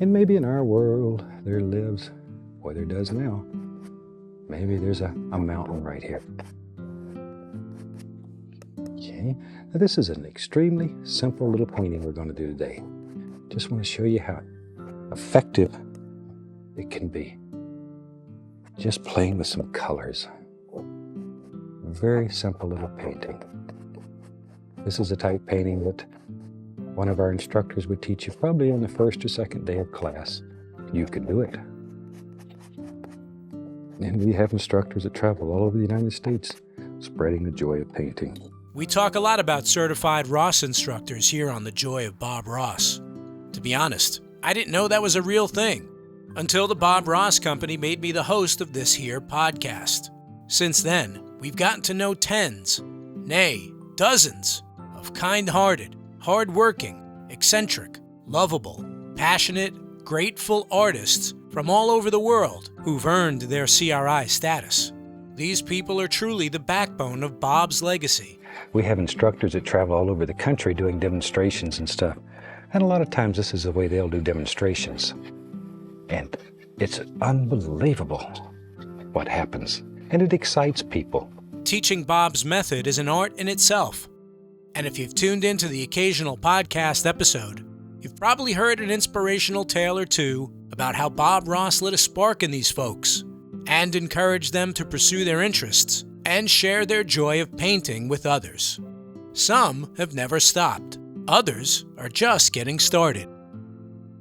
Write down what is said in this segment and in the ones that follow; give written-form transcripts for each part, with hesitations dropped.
And maybe in our world there lives, or there does now, maybe there's a mountain right here. Okay, now this is an extremely simple little painting we're going to do today. Just want to show you how effective it can be. Just playing with some colors. Very simple little painting. This is a type painting that one of our instructors would teach you probably on the first or second day of class. You can do it. And we have instructors that travel all over the United States spreading the joy of painting. We talk a lot about certified Ross instructors here on The Joy of Bob Ross. To be honest, I didn't know that was a real thing until the Bob Ross Company made me the host of this here podcast. Since then, we've gotten to know tens, nay, dozens of kind-hearted, hard-working, eccentric, lovable, passionate, grateful artists from all over the world who've earned their CRI status. These people are truly the backbone of Bob's legacy. We have instructors that travel all over the country doing demonstrations and stuff. And a lot of times this is the way they'll do demonstrations. And it's unbelievable what happens. And it excites people. Teaching Bob's method is an art in itself. And if you've tuned into the occasional podcast episode, you've probably heard an inspirational tale or two about how Bob Ross lit a spark in these folks and encouraged them to pursue their interests and share their joy of painting with others. Some have never stopped. Others are just getting started.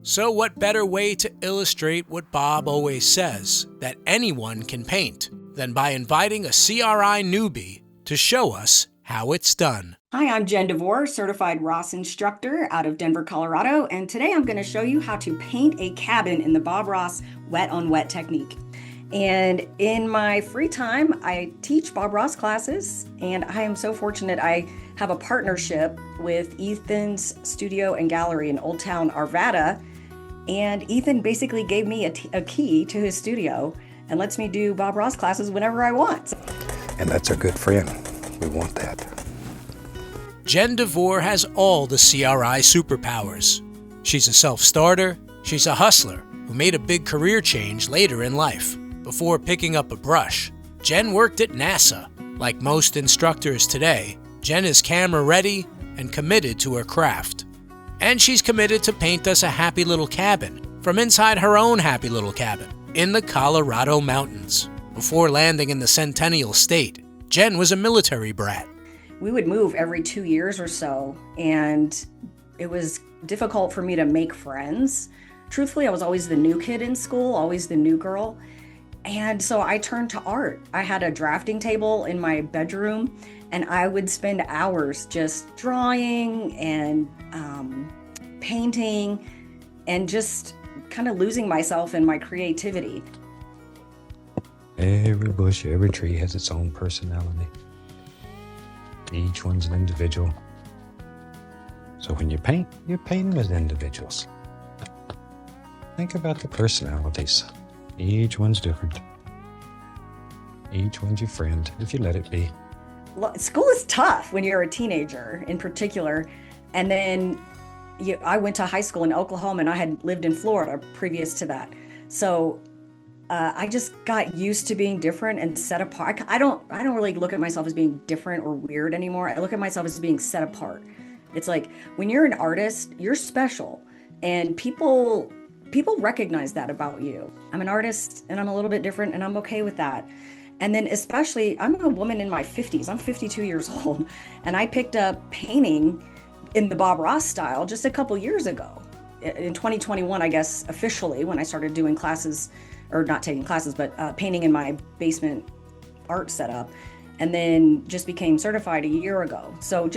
So what better way to illustrate what Bob always says, that anyone can paint, than by inviting a CRI newbie to show us how it's done. Hi, I'm Jen DeVore, certified Ross instructor out of Denver, Colorado, and today I'm going to show you how to paint a cabin in the Bob Ross wet on wet technique. And in my free time, I teach Bob Ross classes, and I am so fortunate I have a partnership with Ethan's Studio and Gallery in Old Town, Arvada, and Ethan basically gave me a key to his studio and lets me do Bob Ross classes whenever I want. And that's a good friend. We want that. Jen DeVore has all the CRI superpowers. She's a self-starter, she's a hustler who made a big career change later in life. Before picking up a brush, Jen worked at NASA. Like most instructors today, Jen is camera ready and committed to her craft. And she's committed to paint us a happy little cabin from inside her own happy little cabin in the Colorado mountains. Before landing in the Centennial State, Jen was a military brat. We would move every 2 years or so, and it was difficult for me to make friends. Truthfully, I was always the new kid in school, always the new girl. And so I turned to art. I had a drafting table in my bedroom, and I would spend hours just drawing and painting and just kind of losing myself in my creativity. Every bush, every tree has its own personality. Each one's an individual. So when you paint, you're painting as individuals. Think about the personalities. Each one's different. Each one's your friend, if you let it be. School is tough when you're a teenager in particular. And then I went to high school in Oklahoma, and I had lived in Florida previous to that. So I just got used to being different and set apart. I don't really look at myself as being different or weird anymore. I look at myself as being set apart. It's like when you're an artist, you're special, and people recognize that about you. I'm an artist and I'm a little bit different, and I'm okay with that. And then especially, I'm a woman in my 50s. I'm 52 years old, and I picked up painting in the Bob Ross style just a couple years ago. In 2021, I guess, officially, when I started doing classes, or not taking classes, but painting in my basement art setup, and then just became certified a year ago. So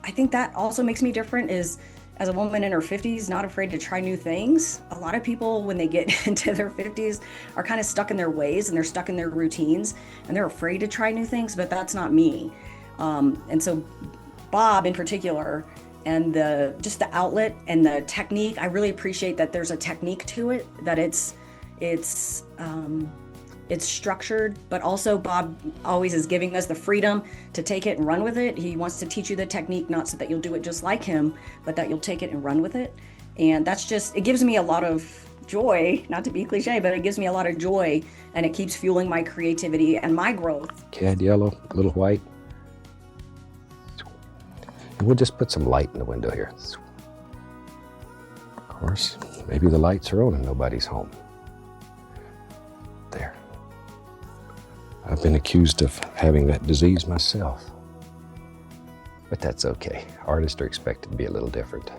I think that also makes me different, is as a woman in her 50s, not afraid to try new things. A lot of people, when they get into their 50s, are kind of stuck in their ways, and they're stuck in their routines, and they're afraid to try new things, but that's not me. And so Bob in particular, and just the outlet and the technique, I really appreciate that there's a technique to it, that it's structured, but also Bob always is giving us the freedom to take it and run with it. He wants to teach you the technique, not so that you'll do it just like him, but that you'll take it and run with it. And that's just, it gives me a lot of joy, not to be cliche, but it gives me a lot of joy, and it keeps fueling my creativity and my growth. Cad yellow, a little white. And we'll just put some light in the window here. Of course, maybe the lights are on and nobody's home. There. I've been accused of having that disease myself. But that's okay. Artists are expected to be a little different.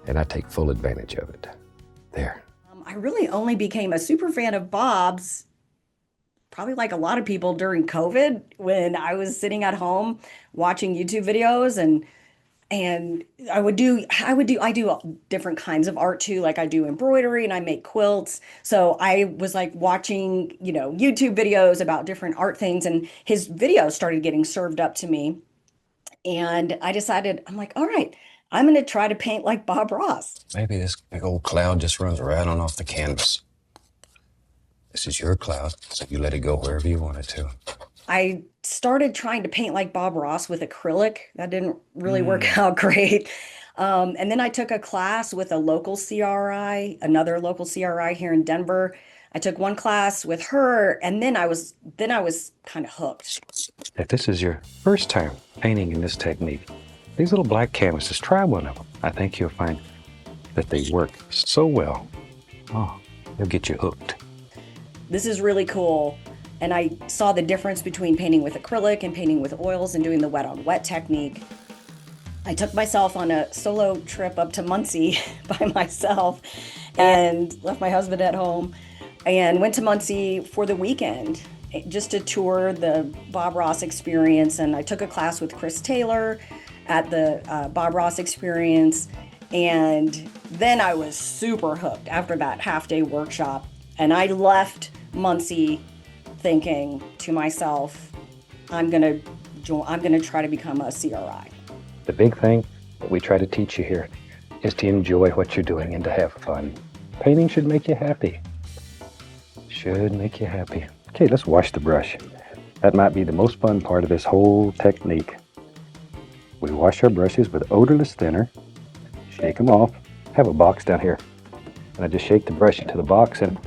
And I take full advantage of it. There. I really only became a super fan of Bob's, probably like a lot of people, during COVID, when I was sitting at home watching YouTube videos, and I do different kinds of art too. Like I do embroidery and I make quilts. So I was like watching, YouTube videos about different art things, and his videos started getting served up to me. And I decided, I'm like, all right, I'm going to try to paint like Bob Ross. Maybe this big old cloud just runs right on off the canvas. This is your cloud, so you let it go wherever you want it to. I started trying to paint like Bob Ross with acrylic. That didn't really work out great. And then I took a class with a local CRI, another local CRI here in Denver. I took one class with her, and then I was kind of hooked. If this is your first time painting in this technique, these little black canvases, try one of them. I think you'll find that they work so well. Oh, they'll get you hooked. This is really cool. And I saw the difference between painting with acrylic and painting with oils and doing the wet on wet technique. I took myself on a solo trip up to Muncie by myself and left my husband at home and went to Muncie for the weekend just to tour the Bob Ross experience. And I took a class with Chris Taylor at the Bob Ross experience. And then I was super hooked after that half-day workshop. And I left Muncie thinking to myself, I'm gonna try to become a CRI. The big thing that we try to teach you here is to enjoy what you're doing and to have fun. Painting should make you happy. Should make you happy. Okay, let's wash the brush. That might be the most fun part of this whole technique. We wash our brushes with odorless thinner, shake them off, have a box down here. And I just shake the brush into the box and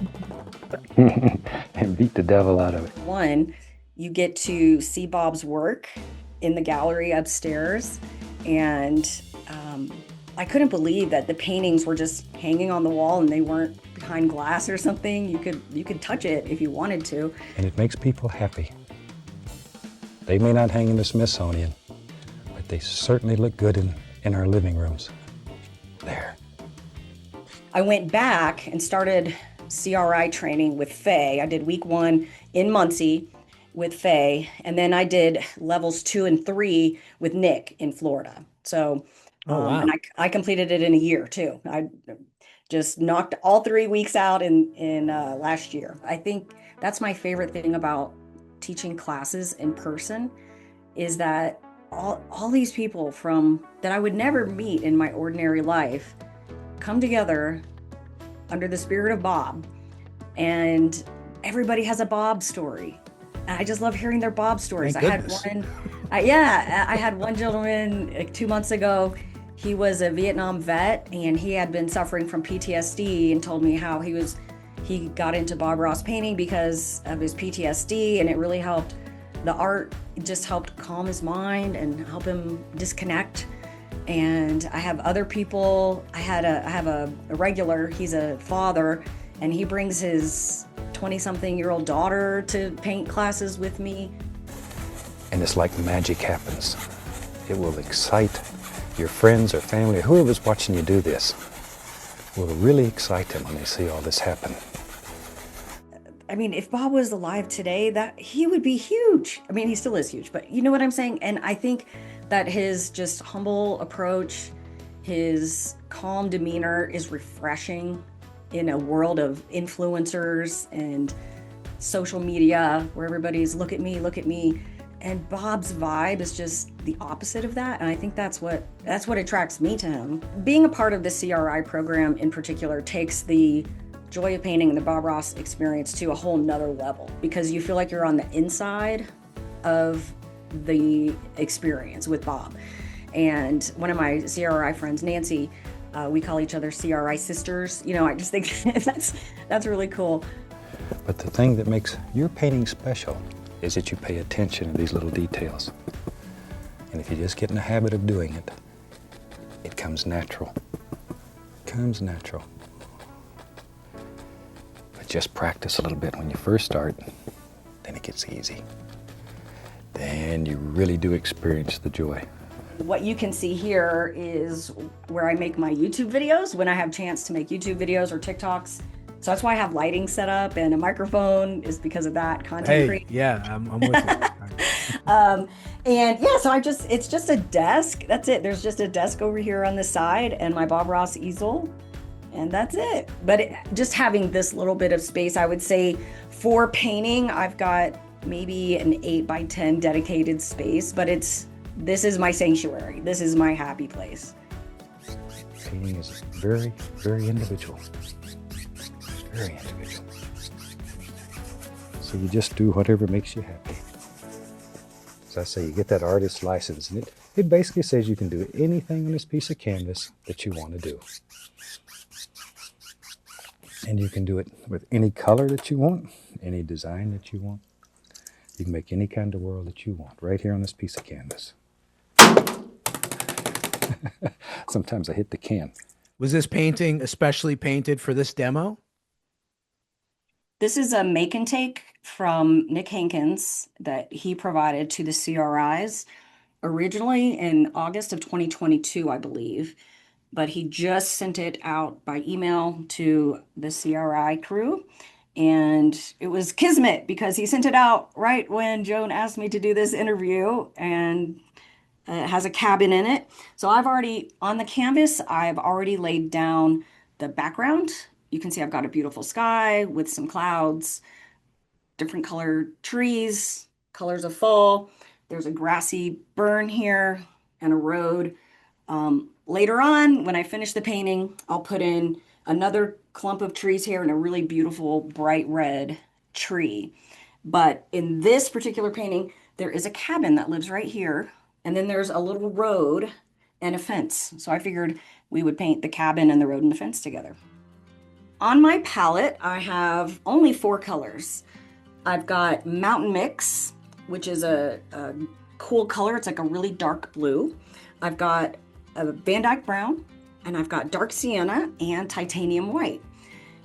and beat the devil out of it. One, you get to see Bob's work in the gallery upstairs, and I couldn't believe that the paintings were just hanging on the wall and they weren't behind glass or something. You could touch it if you wanted to. And it makes people happy. They may not hang in the Smithsonian, but they certainly look good in our living rooms. There. I went back and started CRI training with Faye. I did week 1 in Muncie with Faye, and then I did levels 2 and 3 with Nick in Florida. So, wow. And I completed it in a year too. I just knocked all 3 weeks out in last year. I think that's my favorite thing about teaching classes in person, is that all these people that I would never meet in my ordinary life come together under the spirit of Bob, and everybody has a Bob story. And I just love hearing their Bob stories. I had one gentleman like 2 months ago. He was a Vietnam vet, and he had been suffering from PTSD, and told me how he got into Bob Ross painting because of his PTSD, and it really helped. The art just helped calm his mind and help him disconnect. And I have other people. I have a regular, he's a father, and he brings his 20-something-year-old daughter to paint classes with me. And it's like magic happens. It will excite your friends or family, whoever's watching you do this, will really excite them when they see all this happen. I mean, if Bob was alive today, that he would be huge. I mean, he still is huge, but you know what I'm saying? And I think that his just humble approach, his calm demeanor is refreshing in a world of influencers and social media where everybody's look at me. And Bob's vibe is just the opposite of that. And I think that's what attracts me to him. Being a part of the CRI program in particular takes the joy of painting and the Bob Ross experience to a whole nother level, because you feel like you're on the inside of the experience with Bob. And one of my CRI friends, Nancy, We call each other CRI sisters. You know, I just think that's really cool. But the thing that makes your painting special is that you pay attention to these little details. And if you just get in the habit of doing it, it comes natural. It comes natural. But just practice a little bit when you first start, then it gets easy. Then you really do experience the joy. What you can see here is where I make my YouTube videos when I have a chance to make YouTube videos or TikToks. So that's why I have lighting set up and a microphone, is because of that content creation. Yeah, I'm with you. And yeah, so it's just a desk. That's it. There's just a desk over here on the side and my Bob Ross easel, and that's it. But just having this little bit of space, I would say for painting, I've got maybe an 8x10 dedicated space, but this is my sanctuary. This is my happy place. Painting is very, very individual. Very individual. So you just do whatever makes you happy. As I say, you get that artist license, and it basically says you can do anything on this piece of canvas that you want to do. And you can do it with any color that you want, any design that you want. You can make any kind of world that you want right here on this piece of canvas. Sometimes I hit the can. Was this painting especially painted for this demo? This is a make and take from Nick Hankins that he provided to the CRIs originally in August of 2022, I believe. But he just sent it out by email to the CRI crew. And it was kismet because he sent it out right when Joan asked me to do this interview, and it has a cabin in it. So on the canvas, I've already laid down the background. You can see I've got a beautiful sky with some clouds, different colored trees, colors of fall. There's a grassy burn here and a road. Later on, when I finish the painting, I'll put in another clump of trees here and a really beautiful bright red tree. But in this particular painting, there is a cabin that lives right here. And then there's a little road and a fence. So I figured we would paint the cabin and the road and the fence together. On my palette, I have only 4 colors. I've got Mountain Mix, which is a cool color. It's like a really dark blue. I've got a Van Dyke Brown, and I've got Dark Sienna and Titanium White.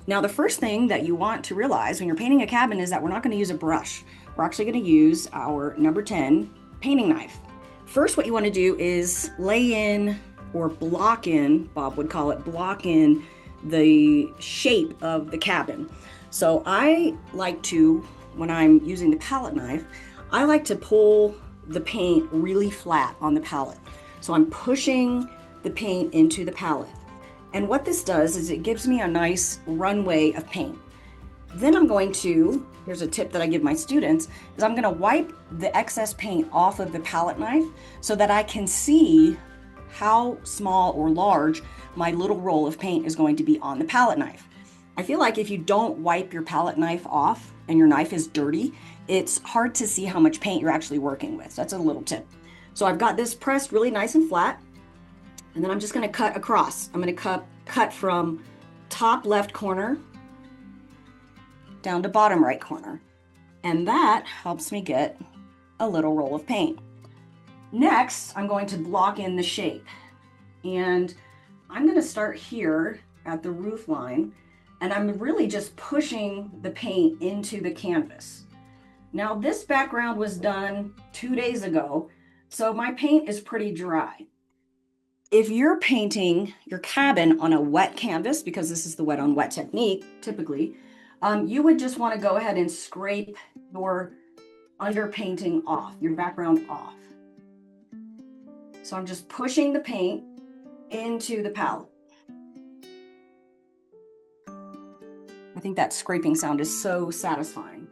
Now, the first thing that you want to realize when you're painting a cabin is that we're not going to use a brush. We're actually going to use our number 10 painting knife. First, what you want to do is lay in, or block in, Bob would call it, block in the shape of the cabin. So I like to, when I'm using the palette knife, I like to pull the paint really flat on the palette. So I'm pushing the paint into the palette. And what this does is it gives me a nice runway of paint. Then I'm going to, here's a tip that I give my students, is I'm going to wipe the excess paint off of the palette knife so that I can see how small or large my little roll of paint is going to be on the palette knife. I feel like if you don't wipe your palette knife off and your knife is dirty, it's hard to see how much paint you're actually working with. So that's a little tip. So I've got this pressed really nice and flat, and then I'm just going to cut across. I'm going to cut from top left corner down to bottom right corner. And that helps me get a little roll of paint. Next, I'm going to block in the shape. And I'm going to start here at the roof line, and I'm really just pushing the paint into the canvas. Now, this background was done 2 days ago, so my paint is pretty dry. If you're painting your cabin on a wet canvas, because this is the wet on wet technique, typically, you would just want to go ahead and scrape your underpainting off, your background off. So I'm just pushing the paint into the palette. I think that scraping sound is so satisfying.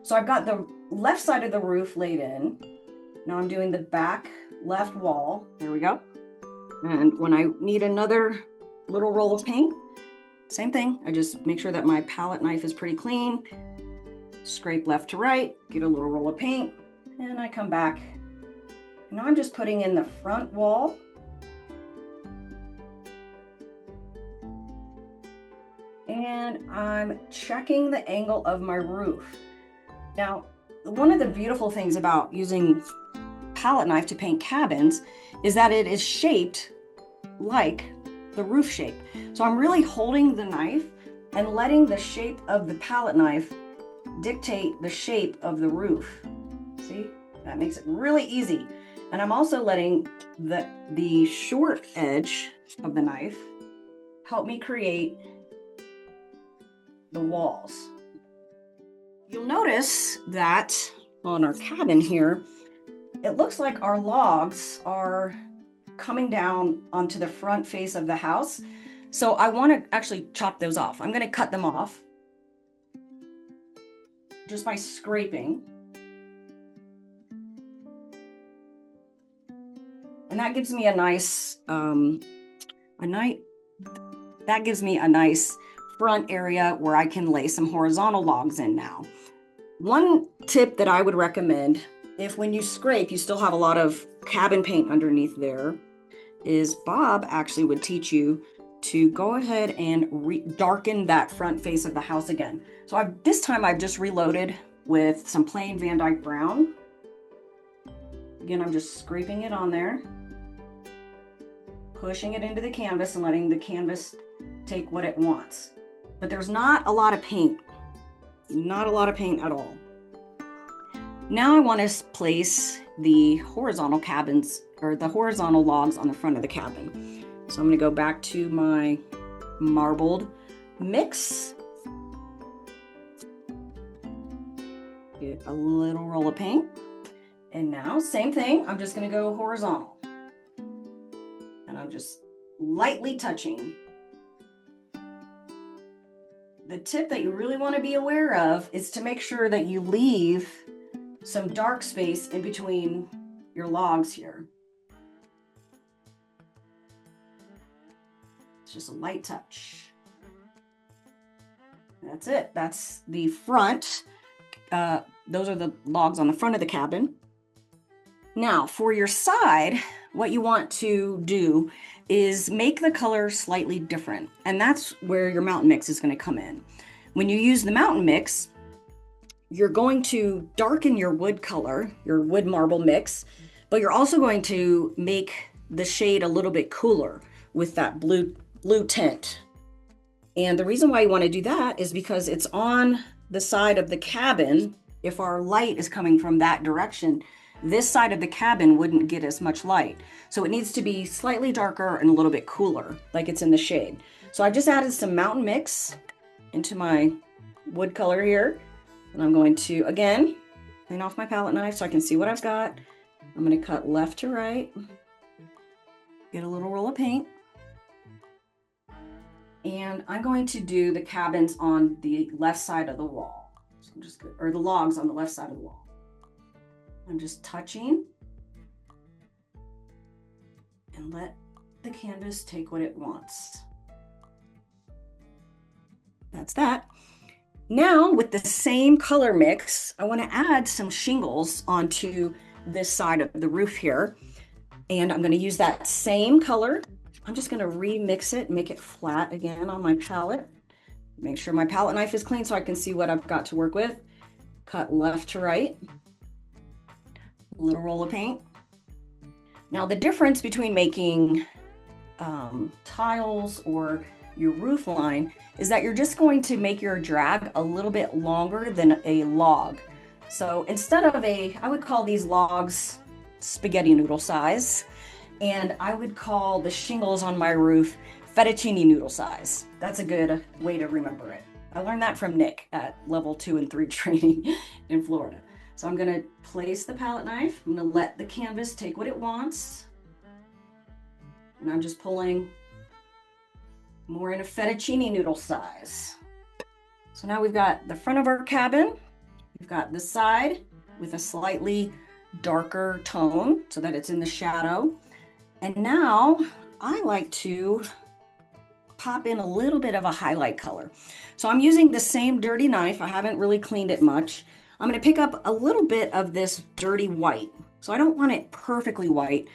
So I've got the left side of the roof laid in. Now I'm doing the back left wall. There we go. And when I need another little roll of paint, same thing. I just make sure that my palette knife is pretty clean. Scrape left to right, get a little roll of paint, and I come back. Now I'm just putting in the front wall. and I'm checking the angle of my roof. Now, one of the beautiful things about using palette knife to paint cabins is that it is shaped like the roof shape. So I'm really holding the knife and letting the shape of the palette knife dictate the shape of the roof. See, that makes it really easy. And I'm also letting the short edge of the knife help me create the walls. You'll notice that on our cabin here, it looks like our logs are coming down onto the front face of the house. So I want to actually chop those off. I'm going to cut them off just by scraping. And that gives me a nice, front area where I can lay some horizontal logs in now. One tip that I would recommend, if when you scrape, you still have a lot of cabin paint underneath there, is Bob actually would teach you to go ahead and darken that front face of the house again. So this time I've just reloaded with some plain Van Dyke brown. Again, I'm just scraping it on there, pushing it into the canvas and letting the canvas take what it wants. But there's not a lot of paint, not a lot of paint at all. Now I want to place the horizontal cabins or the horizontal logs on the front of the cabin. So I'm going to go back to my marbled mix. Get a little roll of paint. And now, same thing, I'm just going to go horizontal. And I'm just lightly touching. The tip that you really want to be aware of is to make sure that you leave some dark space in between your logs here. It's just a light touch. That's it. That's the front. Those are the logs on the front of the cabin. Now, for your side, what you want to do is make the color slightly different. And that's where your mountain mix is going to come in. When you use the mountain mix, you're going to darken your wood color, your wood marble mix, but you're also going to make the shade a little bit cooler with that blue tint. And the reason why you want to do that is because it's on the side of the cabin. If our light is coming from that direction, this side of the cabin wouldn't get as much light. So it needs to be slightly darker and a little bit cooler, like it's in the shade. So I just added some mountain mix into my wood color here. And I'm going to, again, clean off my palette knife so I can see what I've got. I'm going to cut left to right, get a little roll of paint. And I'm going to do the cabins on the left side of the wall. So I'm just, or the logs on the left side of the wall. I'm just touching and let the canvas take what it wants. That's that. Now with the same color mix, I want to add some shingles onto this side of the roof here. And I'm going to use that same color. I'm just going to remix it, make it flat again on my palette. Make sure my palette knife is clean so I can see what I've got to work with. Cut left to right. A little roll of paint. Now the difference between making tiles or your roof line is that you're just going to make your drag a little bit longer than a log. So instead of I would call these logs spaghetti noodle size, and I would call the shingles on my roof fettuccine noodle size. That's a good way to remember it. I learned that from Nick at level 2 and 3 training in Florida. So I'm going to place the palette knife. I'm going to let the canvas take what it wants. And I'm just pulling more in a fettuccine noodle size. So now we've got the front of our cabin. We've got the side with a slightly darker tone so that it's in the shadow. And now I like to pop in a little bit of a highlight color. So I'm using the same dirty knife. I haven't really cleaned it much. I'm going to pick up a little bit of this dirty white. So I don't want it perfectly white.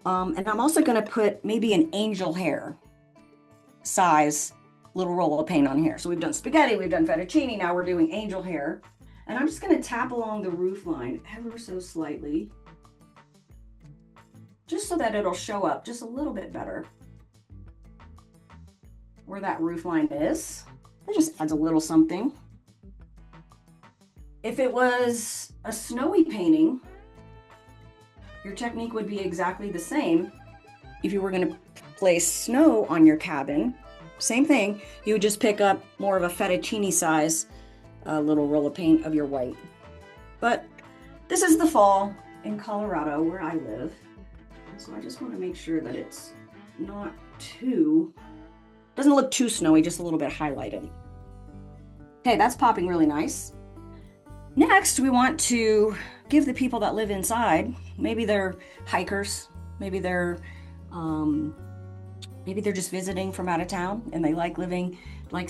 And I'm also going to put maybe an angel hair size little roll of paint on here. So we've done spaghetti, we've done fettuccine, now we're doing angel hair. And I'm just gonna tap along the roof line ever so slightly, just so that it'll show up just a little bit better where that roof line is. It just adds a little something. If it was a snowy painting, your technique would be exactly the same. If you were gonna place snow on your cabin, same thing, you would just pick up more of a fettuccine size little roll of paint of your white. But this is the fall in Colorado where I live. So I just want to make sure that it's not doesn't look too snowy, just a little bit highlighted. Okay, that's popping really nice. Next, we want to give the people that live inside, maybe they're hikers, maybe they're just visiting from out of town and they like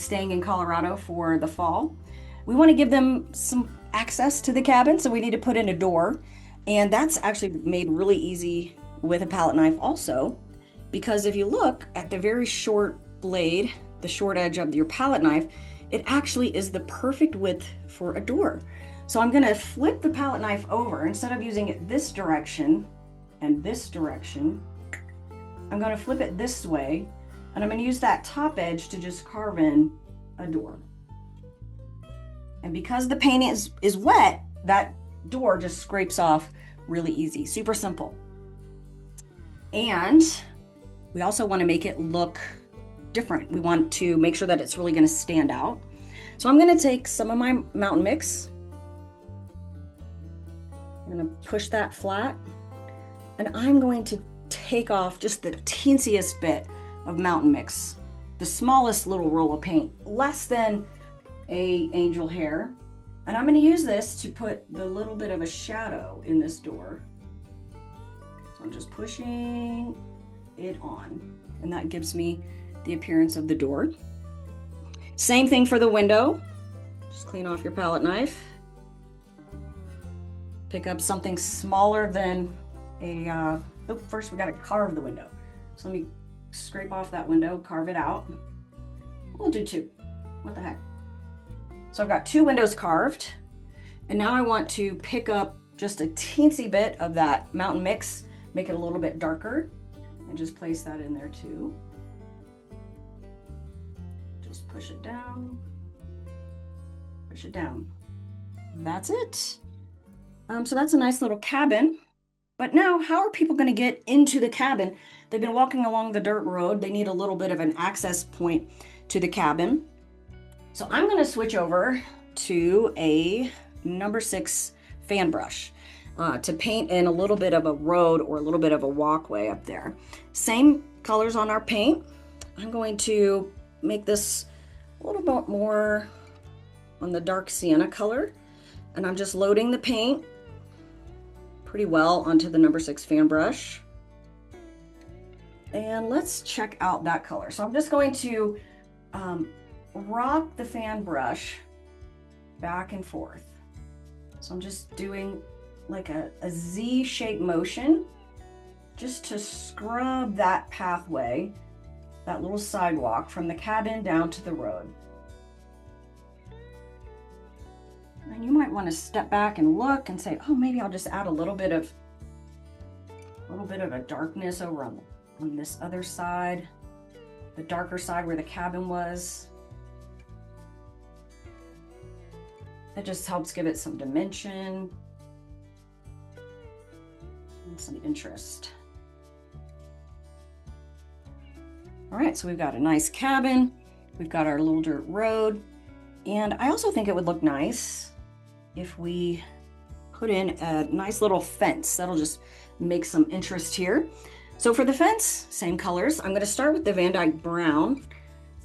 staying in Colorado for the fall. We want to give them some access to the cabin, so we need to put in a door. And that's actually made really easy with a palette knife also, because if you look at the very short blade, the short edge of your palette knife, it actually is the perfect width for a door. So I'm going to flip the palette knife over. Instead of using it this direction and this direction, I'm going to flip it this way, and I'm going to use that top edge to just carve in a door. And because the paint is wet, that door just scrapes off really easy. Super simple. And we also want to make it look different. We want to make sure that it's really going to stand out. So I'm going to take some of my mountain mix. I'm going to push that flat, and I'm going to take off just the teensiest bit of mountain mix, the smallest little roll of paint, less than a angel hair. And I'm going to use this to put the little bit of a shadow in this door. So I'm just pushing it on, and that gives me the appearance of the door. Same thing for the window. Just clean off your palette knife. Pick up something smaller than first we got to carve the window. So let me scrape off that window, carve it out. We'll do two. What the heck? So I've got two windows carved, and now I want to pick up just a teensy bit of that mountain mix, make it a little bit darker, and just place that in there too. Just push it down, push it down. That's it. So that's a nice little cabin. But now, how are people going to get into the cabin? They've been walking along the dirt road. They need a little bit of an access point to the cabin. So I'm going to switch over to a number 6 fan brush to paint in a little bit of a road or a little bit of a walkway up there. Same colors on our paint. I'm going to make this a little bit more on the dark sienna color. And I'm just loading the paint pretty well onto the number 6 fan brush. And let's check out that color. So I'm just going to rock the fan brush back and forth. So I'm just doing like a Z-shaped motion just to scrub that pathway, that little sidewalk from the cabin down to the road. And you might want to step back and look and say, oh, maybe I'll just add a little bit of a darkness over on this other side, the darker side where the cabin was. That just helps give it some dimension and some interest. All right, so we've got a nice cabin. We've got our little dirt road. And I also think it would look nice if we put in a nice little fence. That'll just make some interest here. So for the fence, same colors. I'm going to start with the Van Dyke Brown.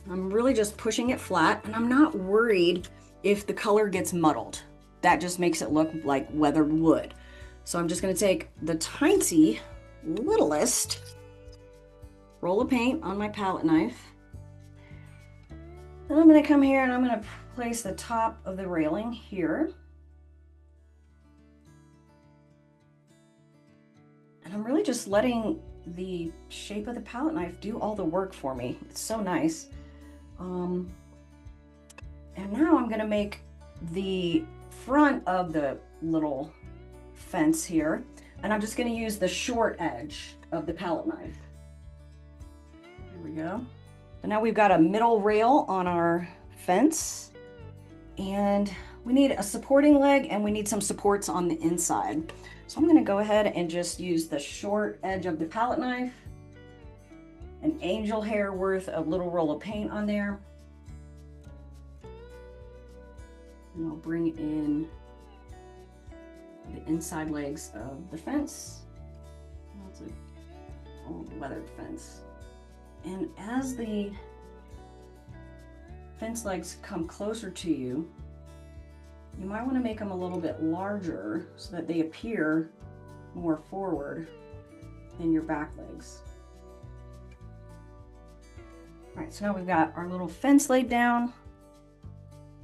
I'm really just pushing it flat, and I'm not worried if the color gets muddled. That just makes it look like weathered wood. So I'm just going to take the tiny, littlest roll of paint on my palette knife. And I'm going to come here and I'm going to place the top of the railing here. And I'm really just letting the shape of the palette knife do all the work for me. It's so nice. And now I'm going to make the front of the little fence here, and I'm just going to use the short edge of the palette knife. There we go. So now we've got a middle rail on our fence, and we need a supporting leg and we need some supports on the inside. So I'm going to go ahead and just use the short edge of the palette knife, an angel hair worth of little roll of paint on there. And I'll bring in the inside legs of the fence. That's an old weathered fence. And as the fence legs come closer to you, you might want to make them a little bit larger so that they appear more forward than your back legs. All right, so now we've got our little fence laid down.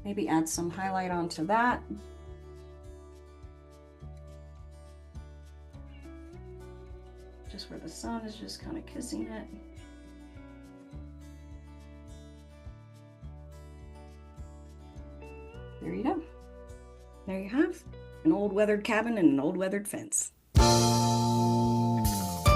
Maybe add some highlight onto that. Just where the sun is just kind of kissing it. There you go. There you have an old weathered cabin and an old weathered fence.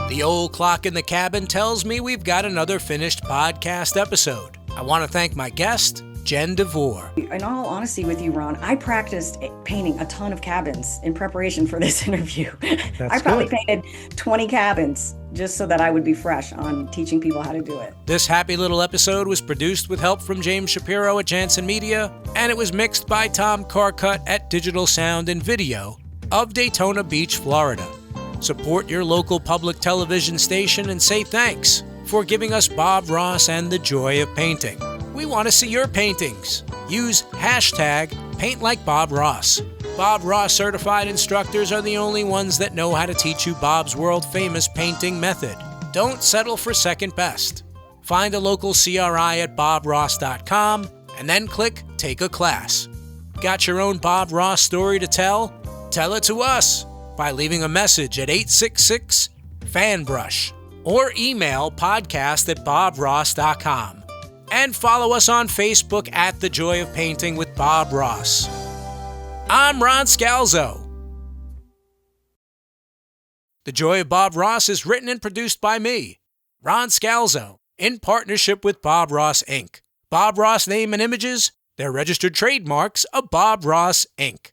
The old clock in the cabin tells me we've got another finished podcast episode. I want to thank my guest, Jen DeVore. In all honesty with you, Ron, I practiced painting a ton of cabins in preparation for this interview. I probably painted 20 cabins just so that I would be fresh on teaching people how to do it. This happy little episode was produced with help from James Shapiro at Jansen Media, and it was mixed by Tom Carcutt at Digital Sound and Video of Daytona Beach, Florida. Support your local public television station and say thanks for giving us Bob Ross and the joy of painting. We want to see your paintings. Use hashtag #PaintLikeBobRoss. Bob Ross certified instructors are the only ones that know how to teach you Bob's world-famous painting method. Don't settle for second best. Find a local CRI at bobross.com and then click Take a Class. Got your own Bob Ross story to tell? Tell it to us by leaving a message at 866-FANBRUSH or email podcast@bobross.com. And follow us on Facebook at The Joy of Painting with Bob Ross. I'm Ron Scalzo. The Joy of Bob Ross is written and produced by me, Ron Scalzo, in partnership with Bob Ross, Inc. Bob Ross name and images, they're registered trademarks of Bob Ross, Inc.